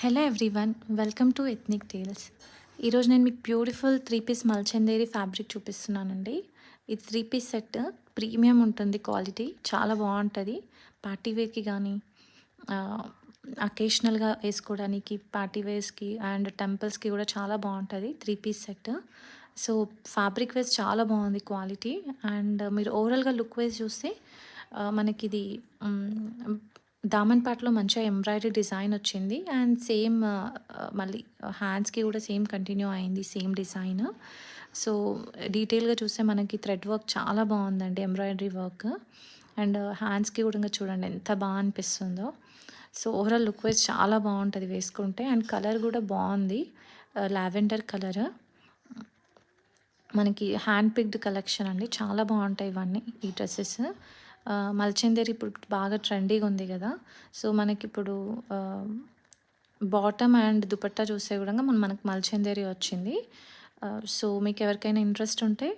Hello everyone, welcome to ethnic tales. ఈరోజు నేను మీకు beautiful three piece Mulchanderi fabric చూపిస్తున్నానండి. ఇది త్రీ పీస్ సెట్ ప్రీమియం ఉంటుంది, క్వాలిటీ చాలా బాగుంటుంది. పార్టీ వేర్కి కానీ అకేషనల్గా వేసుకోవడానికి పార్టీ వేర్స్కి అండ్ టెంపుల్స్కి కూడా చాలా బాగుంటుంది three piece set. So fabric wise చాలా బాగుంది క్వాలిటీ. అండ్ మీరు ఓవరాల్గా లుక్ వైజ్ చూస్తే మనకి ఇది దామన్ పాటలో మంచిగా ఎంబ్రాయిడరీ డిజైన్ వచ్చింది. అండ్ సేమ్ మళ్ళీ హ్యాండ్స్కి కూడా సేమ్ కంటిన్యూ అయింది సేమ్ డిజైన్. సో డీటెయిల్గా చూస్తే మనకి థ్రెడ్ వర్క్ చాలా బాగుందండి, ఎంబ్రాయిడరీ వర్క్. అండ్ హ్యాండ్స్కి కూడా ఇంకా చూడండి ఎంత బాగా అనిపిస్తుందో. సో ఓవరాల్ లుక్ వైజ్ చాలా బాగుంటుంది వేసుకుంటే. అండ్ కలర్ కూడా బాగుంది, లావెండర్ కలర్. మనకి హ్యాండ్ పిక్డ్ కలెక్షన్ అండి, చాలా బాగుంటాయి ఇవన్నీ ఈ డ్రెస్సెస్. మల్చందేరి ఇప్పుడు బాగా ట్రెండీగా ఉంది కదా. సో మనకిప్పుడు బాటమ్ అండ్ దుపట్టా చూస్తే కూడా మనకు మల్చందేరి వచ్చింది. సో మీకు ఎవరికైనా ఇంట్రెస్ట్ ఉంటే